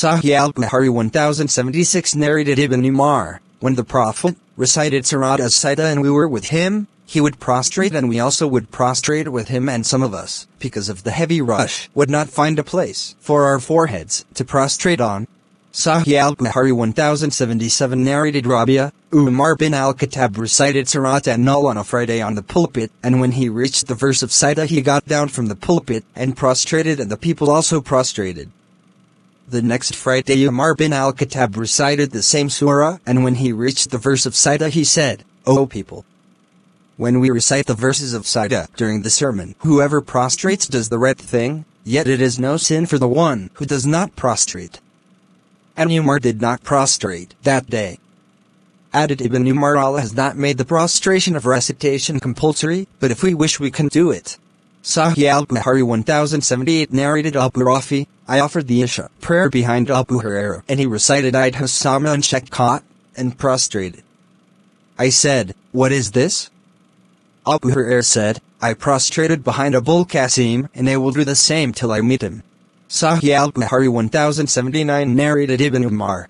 Sahih Al-Bukhari 1076 narrated Ibn Umar, when the Prophet recited Surat as-Sajdah and we were with him, he would prostrate and we also would prostrate with him, and some of us, because of the heavy rush, would not find a place for our foreheads to prostrate on. Sahih Al-Bukhari 1077 narrated Rabia, Umar bin al-Khattab recited Surat an-Nahl on a Friday on the pulpit, and when he reached the verse of Sajdah he got down from the pulpit and prostrated, and the people also prostrated. The next Friday Umar bin al-Khattab recited the same surah, and when he reached the verse of Sajdah he said, O people! When we recite the verses of Sajdah during the sermon, whoever prostrates does the right thing, yet it is no sin for the one who does not prostrate. And Umar did not prostrate that day. Added Ibn Umar, Allah has not made the prostration of recitation compulsory, but if we wish we can do it. Sahih Al-Bukhari 1078 narrated Abu Rafi, I offered the Isha prayer behind Abu Hurairah, and he recited Eid Hassama and Shakkat, and prostrated. I said, what is this? Abu Hurairah said, I prostrated behind Abul Qasim, and I will do the same till I meet him. Sahih Al-Bukhari 1079 narrated Ibn Umar.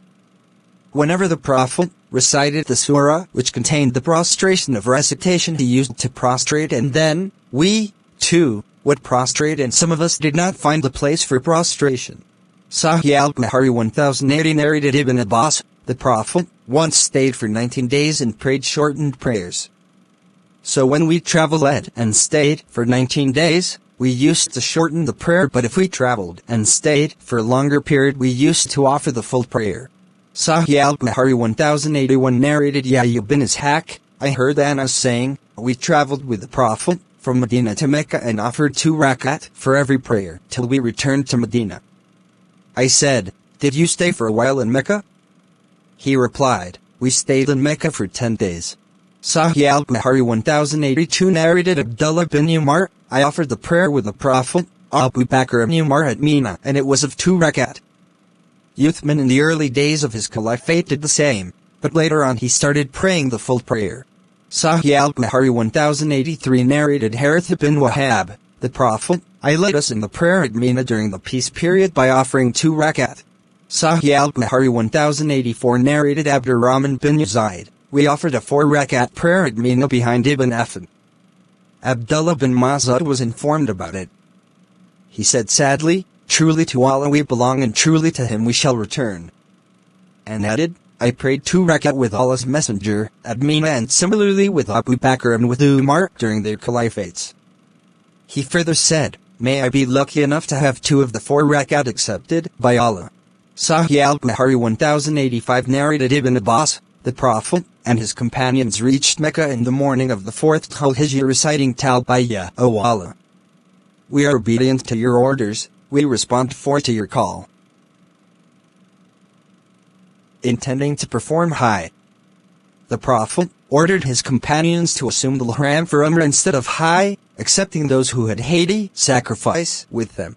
Whenever the Prophet recited the surah which contained the prostration of recitation, he used to prostrate, and then we, too, would prostrate, and some of us did not find the place for prostration. Sahih Al-Bukhari 1080 narrated Ibn Abbas, the Prophet once stayed for 19 days and prayed shortened prayers. So when we traveled and stayed for 19 days, we used to shorten the prayer, but if we traveled and stayed for a longer period, we used to offer the full prayer. Sahih Al-Bukhari 1081 narrated Yahya bin Ishaq, I heard Anas saying, we traveled with the Prophet from Medina to Mecca and offered 2 rakat for every prayer till we returned to Medina. I said, did you stay for a while in Mecca? He replied, we stayed in Mecca for 10 days. Sahih Al-Bukhari 1082 narrated Abdullah bin Umar, I offered the prayer with the Prophet, Abu Bakr and Umar at Mina, and it was of 2 rakat. Uthman in the early days of his caliphate did the same, but later on he started praying the full prayer. Sahih Al-Bukhari 1083 narrated Harith bin Wahab, the Prophet, I led us in the prayer at Mina during the peace period by offering 2 rakat. Sahih Al-Bukhari 1084 narrated Abdurrahman bin Yazid, we offered a 4 rakat prayer at Mina behind Ibn Affan. Abdullah bin Mas'ud was informed about it. He said sadly, truly to Allah we belong and truly to Him we shall return. And added, I prayed 2 rakat with Allah's Messenger at Mina, and similarly with Abu Bakr and with Umar during their caliphates. He further said, may I be lucky enough to have 2 of the 4 rakat accepted by Allah. Sahih Al-Bukhari 1085 narrated Ibn Abbas, the Prophet and his companions reached Mecca in the morning of the 4th Dhul-Hijjah reciting Talbiyah, O Allah. We are obedient to your orders, we respond to your call. Intending to perform Hajj. The Prophet ordered his companions to assume the ihram for Umrah instead of Hajj, accepting those who had Hadi sacrifice with them.